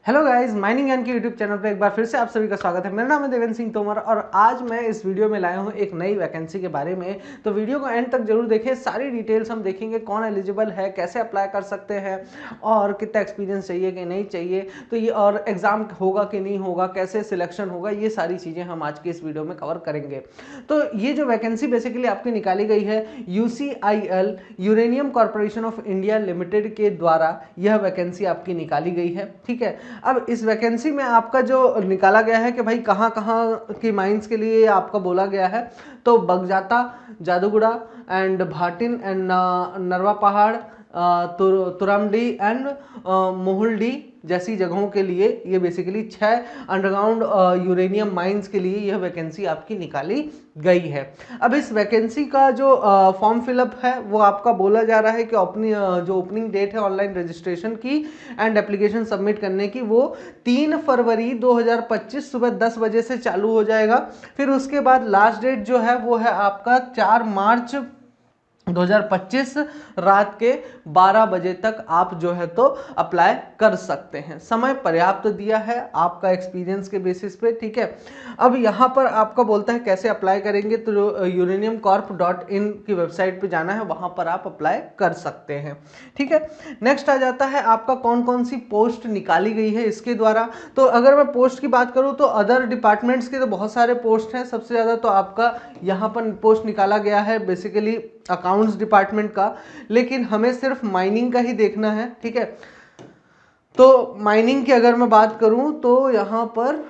Hello guys, mining ज्ञान के YouTube channel पे एक बार फिर से आप सभी का स्वागत है। मेरा नाम है देवेंद्र सिंह तोमर और आज मैं इस वीडियो में लाया हूँ एक नई वैकेंसी के बारे में। तो वीडियो को एंड तक जरूर देखें, सारी डिटेल्स हम देखेंगे, कौन एलिजिबल है, कैसे अप्लाई कर सकते हैं और कितना एक्सपीरियंस चाहिए कि नहीं चाहिए, तो ये और एग्जाम होगा कि नहीं होगा, कैसे सिलेक्शन होगा, ये सारी चीज़ें हम आज के इस वीडियो में कवर करेंगे। तो ये जो वैकेंसी बेसिकली आपकी निकाली गई है UCIL uranium corporation of India limited के द्वारा यह वैकेंसी आपकी निकाली गई है। ठीक है, अब इस वैकेंसी में आपका जो निकाला गया है कि भाई कहाँ कहाँ की माइंस के लिए आपका बोला गया है, तो बगजाता, जादूगुड़ा एंड भाटिन एंड नरवा पहाड़, तुरामडी एंड मोहुलडी जैसी जगहों के लिए ये बेसिकली 6 अंडरग्राउंड यूरेनियम माइंस के लिए यह वैकेंसी आपकी निकाली गई है। अब इस वैकेंसी का जो फॉर्म फिलअप है वो आपका बोला जा रहा है कि जो ओपनिंग डेट है ऑनलाइन रजिस्ट्रेशन की एंड एप्लीकेशन सबमिट करने की, वो 3 फरवरी 2025 सुबह 10 बजे से चालू हो जाएगा। फिर उसके बाद लास्ट डेट जो है वो है आपका 4 मार्च 2025 रात के 12 बजे तक आप जो है तो अप्लाई कर सकते हैं। समय पर्याप्त दिया है आपका एक्सपीरियंस के बेसिस पे। ठीक है, अब यहाँ पर आपका बोलता है कैसे अप्लाई करेंगे, तो uraniumcorp.in की वेबसाइट पे जाना है, वहाँ पर आप अप्लाई कर सकते हैं। ठीक है, नेक्स्ट आ जाता है आपका कौन कौन सी पोस्ट निकाली गई है इसके द्वारा। तो अगर मैं पोस्ट की बात करूँ तो अदर डिपार्टमेंट्स के तो बहुत सारे पोस्ट हैं। सबसे ज़्यादा तो आपका यहाँ पर पोस्ट निकाला गया है बेसिकली अकाउंट्स डिपार्टमेंट का, लेकिन हमें सिर्फ माइनिंग का ही देखना है। ठीक है, तो माइनिंग की अगर मैं बात करूं तो यहां पर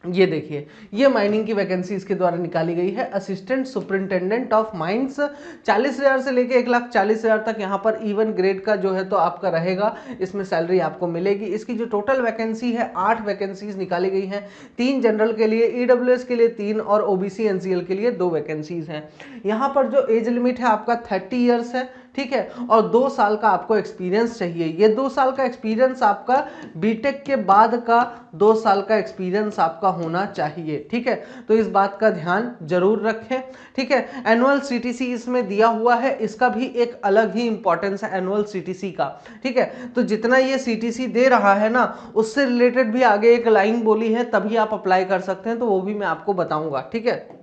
ये देखिए, ये माइनिंग की वैकेंसी इसके द्वारा निकाली गई है। असिस्टेंट सुपरिंटेंडेंट ऑफ माइंस 40,000 से लेके 1,40,000 तक यहाँ पर इवन ग्रेड का जो है तो आपका रहेगा, इसमें सैलरी आपको मिलेगी। इसकी जो टोटल वैकेंसी है 8 वैकेंसीज निकाली गई हैं। 3 जनरल के लिए, EWS के लिए 3 और OBC NCL के लिए 2 वैकेंसीज हैं। यहाँ पर जो एज लिमिट है आपका 30 ईयर्स है। ठीक है, और 2 साल का आपको एक्सपीरियंस चाहिए। ये 2 साल का एक्सपीरियंस आपका बीटेक के बाद का 2 साल का एक्सपीरियंस आपका होना चाहिए। ठीक है, तो इस बात का ध्यान जरूर रखें। ठीक है, एनुअल CTC इसमें दिया हुआ है, इसका भी एक अलग ही इंपॉर्टेंस है एनुअल CTC का। ठीक है, तो जितना ये CTC दे रहा है ना, उससे रिलेटेड भी आगे एक लाइन बोली है, तभी आप अप्लाई कर सकते हैं, तो वो भी मैं आपको बताऊंगा। ठीक है,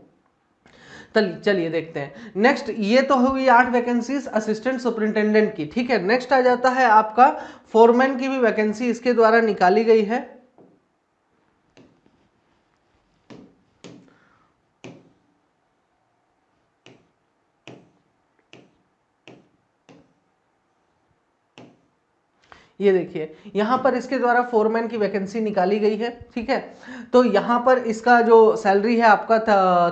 चलिए देखते हैं। नेक्स्ट, ये तो हुई 8 वैकेंसीज असिस्टेंट सुपरिंटेंडेंट की। ठीक है, नेक्स्ट आ जाता है आपका फोरमैन की भी वैकेंसी इसके द्वारा निकाली गई है। ये देखिए, यहाँ पर इसके द्वारा फोरमैन की वैकेंसी निकाली गई है। ठीक है, तो यहाँ पर इसका जो सैलरी है आपका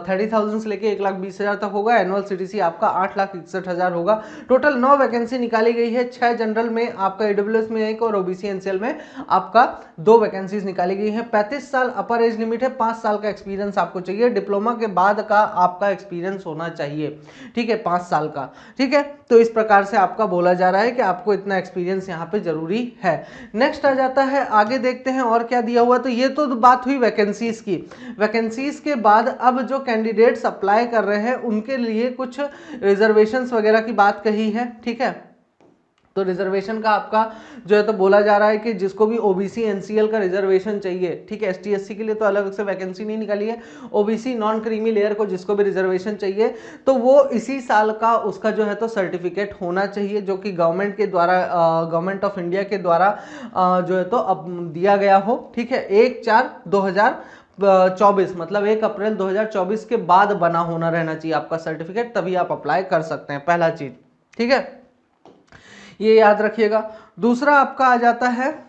30,000 से लेके 1,20,000 तक होगा। एनुअल CTC आपका 8,61,000 होगा। टोटल 9 वैकेंसी निकाली गई है। 6 जनरल में आपका, EWS में 1 और OBC NCL में आपका 2 वैकेंसीज निकाली गई है। 35 साल अपर एज लिमिट है, 5 साल का एक्सपीरियंस आपको चाहिए। डिप्लोमा के बाद का आपका एक्सपीरियंस होना चाहिए। ठीक है, 5 साल का। ठीक है, तो इस प्रकार से आपका बोला जा रहा है कि आपको इतना एक्सपीरियंस यहाँ पे जरूरी है। नेक्स्ट आ जाता है, आगे देखते हैं और क्या दिया हुआ। तो ये तो बात हुई वैकेंसीज की। वैकेंसीज के बाद अब जो कैंडिडेट्स अप्लाई कर रहे हैं उनके लिए कुछ रिजर्वेशंस वगैरह की बात कही है। ठीक है, तो रिजर्वेशन का आपका जो है तो बोला जा रहा है कि जिसको भी OBC NCL का रिजर्वेशन चाहिए, ठीक है, ST SC के लिए तो अलग से वैकेंसी नहीं निकाली है, OBC नॉन क्रीमी लेयर को जिसको भी रिजर्वेशन चाहिए, तो वो इसी साल का उसका जो है तो सर्टिफिकेट होना चाहिए, जो कि गवर्नमेंट के द्वारा, गवर्नमेंट ऑफ इंडिया के द्वारा जो है तो अब दिया गया हो। ठीक है, 1/4/2024 मतलब 1 अप्रैल 2024 के बाद बना होना रहना चाहिए आपका सर्टिफिकेट, तभी आप अप्लाई कर सकते हैं, पहला चीज। ठीक है, ये याद रखिएगा। दूसरा आपका आ जाता है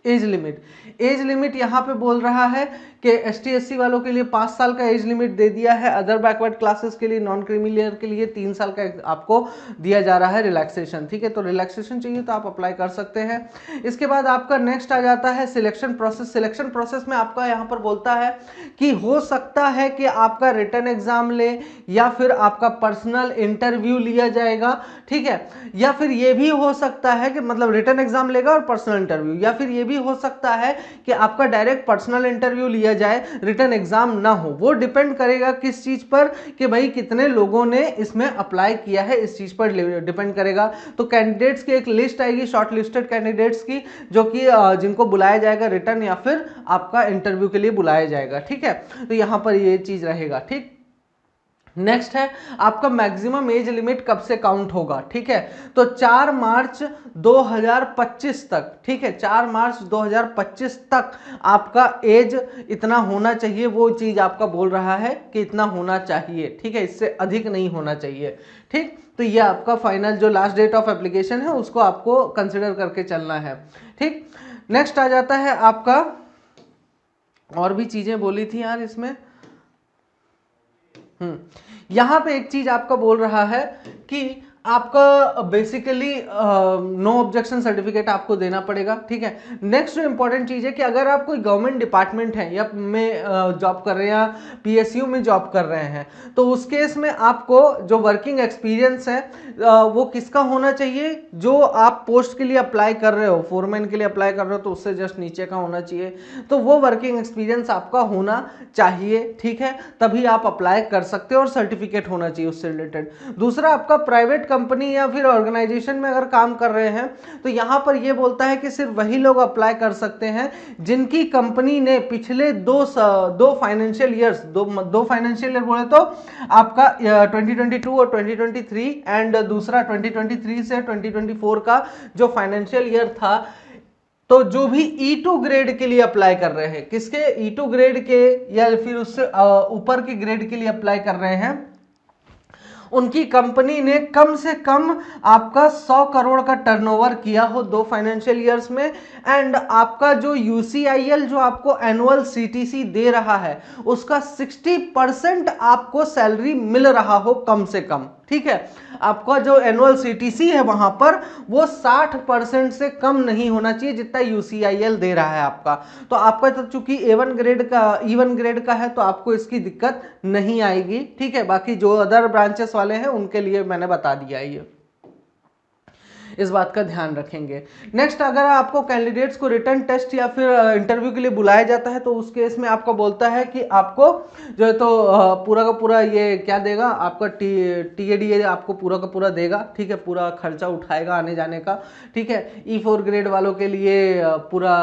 एज लिमिट। एज लिमिट यहाँ पे बोल रहा है कि ST SC वालों के लिए 5 साल का एज लिमिट दे दिया है। अदर बैकवर्ड क्लासेस के लिए, नॉन क्रीमी लेयर के लिए 3 साल का आपको दिया जा रहा है रिलैक्सेशन। ठीक है, तो रिलैक्सेशन चाहिए तो आप अप्लाई कर सकते हैं। इसके बाद आपका नेक्स्ट आ जाता है सिलेक्शन प्रोसेस। सिलेक्शन प्रोसेस में आपका यहाँ पर बोलता है कि हो सकता है कि आपका रिटन एग्जाम ले या फिर आपका पर्सनल इंटरव्यू लिया जाएगा। ठीक है, या फिर ये भी हो सकता है कि मतलब रिटन एग्जाम लेगा और पर्सनल इंटरव्यू, या फिर ये भी हो सकता है कि आपका डायरेक्ट पर्सनल इंटरव्यू लिया जाए, रिटन एग्जाम ना हो। वो डिपेंड करेगा किस चीज पर कि भाई कितने लोगों ने इसमें अप्लाई किया है, इस चीज पर डिपेंड करेगा। तो कैंडिडेट्स की एक लिस्ट आएगी, शॉर्ट लिस्टेड कैंडिडेट्स की, जो कि जिनको बुलाया जाएगा रिटर्न या फिर आपका इंटरव्यू के लिए बुलाया जाएगा। ठीक है, तो यहां पर ये चीज रहेगा। ठीक, नेक्स्ट है आपका मैक्सिमम एज लिमिट कब से काउंट होगा। ठीक है, तो 4 मार्च 2025 तक, ठीक है, 4 मार्च 2025 तक आपका एज इतना होना चाहिए, वो चीज आपका बोल रहा है कि इतना होना चाहिए। ठीक है, इससे अधिक नहीं होना चाहिए। ठीक, तो ये आपका फाइनल जो लास्ट डेट ऑफ एप्लीकेशन है उसको आपको कंसिडर करके चलना है। ठीक, नेक्स्ट आ जाता है आपका, और भी चीजें बोली थी यार इसमें। यहां पे एक चीज आपका बोल रहा है कि आपका बेसिकली नो ऑब्जेक्शन सर्टिफिकेट आपको देना पड़ेगा। ठीक है, नेक्स्ट जो इंपॉर्टेंट चीज है कि अगर आप कोई गवर्नमेंट डिपार्टमेंट है या में जॉब कर रहे हैं या पीएसयू में जॉब कर रहे हैं, तो उस केस में आपको जो वर्किंग एक्सपीरियंस है वो किसका होना चाहिए, जो आप पोस्ट के लिए अप्लाई कर रहे हो, फोरमैन के लिए अप्लाई कर रहे हो तो उससे जस्ट नीचे का होना चाहिए, तो वो वर्किंग एक्सपीरियंस आपका होना चाहिए। ठीक है, तभी आप अप्लाई कर सकते हो और सर्टिफिकेट होना चाहिए उससे रिलेटेड। दूसरा, आपका प्राइवेट कंपनी या फिर ऑर्गेनाइजेशन में अगर काम कर रहे हैं तो यहां पर यह बोलता है कि सिर्फ वही लोग अप्लाई कर सकते हैं जिनकी कंपनी ने पिछले दो फाइनेंशियल ईयर्स, दो फाइनेंशियल ईयर बोले तो आपका 2022 और 2023 एंड दूसरा 2023 से 2024 का जो फाइनेंशियल ईयर था, तो जो भी E2 ग्रेड के लिए अप्लाई कर रहे हैं, किसके, E2 ग्रेड के या फिर उससे ऊपर के ग्रेड के लिए अप्लाई कर रहे हैं, उनकी कंपनी ने कम से कम आपका 100 करोड़ का टर्नओवर किया हो 2 फाइनेंशियल ईयर्स में, एंड आपका जो UCIL जो आपको एनुअल CTC दे रहा है उसका 60% आपको सैलरी मिल रहा हो कम से कम। ठीक है, आपका जो एनुअल CTC है वहां पर वो 60% से कम नहीं होना चाहिए जितना UCIL दे रहा है आपका। तो आपका तो चूंकि E1 ग्रेड का है तो आपको इसकी दिक्कत नहीं आएगी। ठीक है, बाकी जो अदर ब्रांचेस वाले हैं उनके लिए मैंने बता दिया है ये, इस बात का ध्यान रखेंगे। नेक्स्ट, अगर आपको कैंडिडेट्स को रिटर्न टेस्ट या फिर इंटरव्यू के लिए बुलाया जाता है तो उस केस में आपका बोलता है कि आपको जो है तो पूरा का पूरा ये क्या देगा, आपका TAD आपको पूरा का पूरा देगा। ठीक है, पूरा खर्चा उठाएगा आने जाने का। ठीक है, E4 ग्रेड वालों के लिए पूरा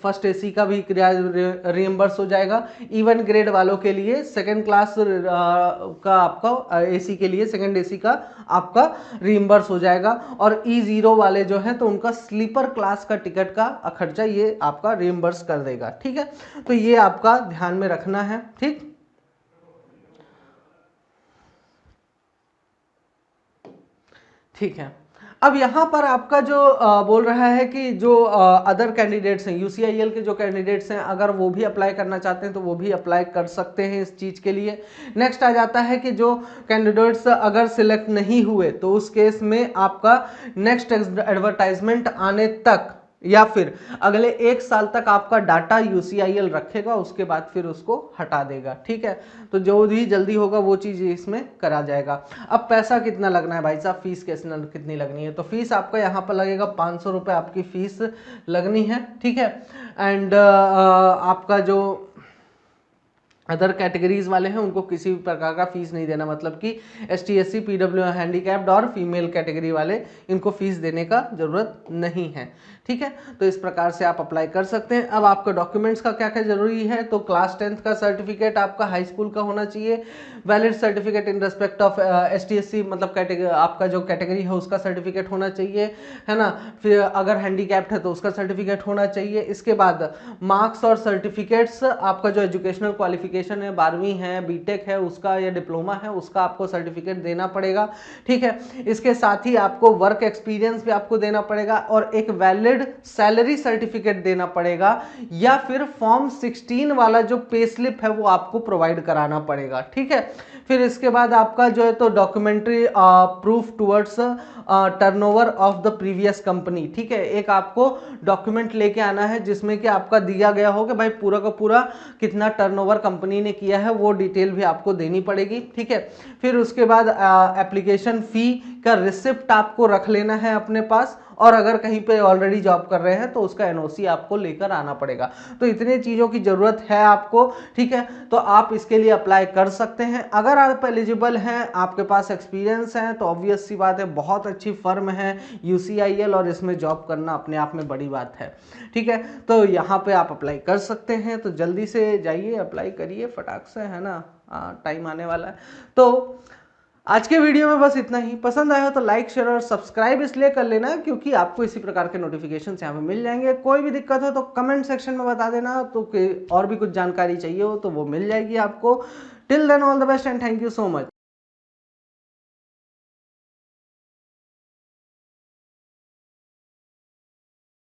फर्स्ट AC का भी रिएम्बर्स हो जाएगा। E1 ग्रेड वालों के लिए सेकेंड क्लास का आपका AC के लिए सेकेंड AC का आपका रिएम्बर्स हो जाएगा, और E0 वाले जो हैं तो उनका स्लीपर क्लास का टिकट का खर्चा ये आपका रिएम्बर्स कर देगा। ठीक है, तो ये आपका ध्यान में रखना है। ठीक, ठीक है, अब यहां पर आपका जो बोल रहा है कि जो अदर कैंडिडेट्स हैं, UCIL के जो कैंडिडेट्स हैं, अगर वो भी अप्लाई करना चाहते हैं तो वो भी अप्लाई कर सकते हैं इस चीज़ के लिए। नेक्स्ट आ जाता है कि जो कैंडिडेट्स अगर सिलेक्ट नहीं हुए तो उस केस में आपका नेक्स्ट एडवर्टाइजमेंट आने तक या फिर अगले 1 साल तक आपका डाटा UCIL रखेगा, उसके बाद फिर उसको हटा देगा। ठीक है, तो जो भी जल्दी होगा वो चीज़ इसमें करा जाएगा। अब पैसा कितना लगना है भाई साहब, फीस कितनी लगनी है, तो फीस आपका यहाँ पर लगेगा 500 रुपये आपकी फीस लगनी है। ठीक है, एंड आपका जो अदर कैटेगरीज वाले हैं उनको किसी भी प्रकार का फीस नहीं देना, मतलब कि ST SC PW हैंडीकैप्ड और फीमेल कैटेगरी वाले, इनको फीस देने का जरूरत नहीं है। ठीक है, तो इस प्रकार से आप अप्लाई कर सकते हैं। अब आपका डॉक्यूमेंट्स का क्या क्या जरूरी है, तो क्लास 10th का सर्टिफिकेट आपका हाई स्कूल का होना चाहिए, valid certificate in respect of ST SC मतलब कैटेगरी, आपका जो कैटेगरी है उसका सर्टिफिकेट होना चाहिए, है ना। फिर अगर हैंडीकैप्ड है तो उसका सर्टिफिकेट होना चाहिए। इसके बाद मार्क्स और सर्टिफिकेट्स, आपका जो एजुकेशनल क्वालिफिकेशन है, 12वीं है, बीटेक है उसका या डिप्लोमा है उसका आपको सर्टिफिकेट देना पड़ेगा। ठीक है, इसके साथ ही आपको वर्क एक्सपीरियंस भी आपको देना पड़ेगा और एक वैलिड सैलरी सर्टिफिकेट देना पड़ेगा, या फिर फॉर्म 16 वाला जो पे स्लिप है वो आपको प्रोवाइड कराना पड़ेगा। ठीक है, फिर इसके बाद आपका जो है तो documentary proof towards turnover of the previous company. ठीक है, एक आपको डॉक्यूमेंट लेके आना है जिसमें कि आपका दिया गया हो कि भाई पूरा का पूरा कितना टर्नओवर कंपनी ने किया है, वो डिटेल भी आपको देनी पड़ेगी। ठीक है, फिर उसके बाद एप्लीकेशन फी का रिसिप्ट आपको रख लेना है अपने पास, और अगर कहीं पे ऑलरेडी जॉब कर रहे हैं तो उसका एनओसी आपको लेकर आना पड़ेगा। तो इतने चीज़ों की ज़रूरत है आपको, ठीक है। तो आप इसके लिए अप्लाई कर सकते हैं। अगर आप एलिजिबल हैं, आपके पास एक्सपीरियंस है, तो ऑब्वियस सी बात है, बहुत अच्छी फर्म है UCIL, और इसमें जॉब करना अपने आप में बड़ी बात है, ठीक है। तो यहाँ पे आप अप्लाई कर सकते हैं। तो जल्दी से जाइए, अप्लाई करिए फटाक से, है ना, टाइम आने वाला है। तो आज के वीडियो में बस इतना ही। पसंद आया हो तो लाइक, शेयर और सब्सक्राइब इसलिए कर लेना क्योंकि आपको इसी प्रकार के नोटिफिकेशन यहाँ पे मिल जाएंगे। कोई भी दिक्कत हो तो कमेंट सेक्शन में बता देना, तो और भी कुछ जानकारी चाहिए हो तो वो मिल जाएगी आपको। Till then all the best and thank you so much.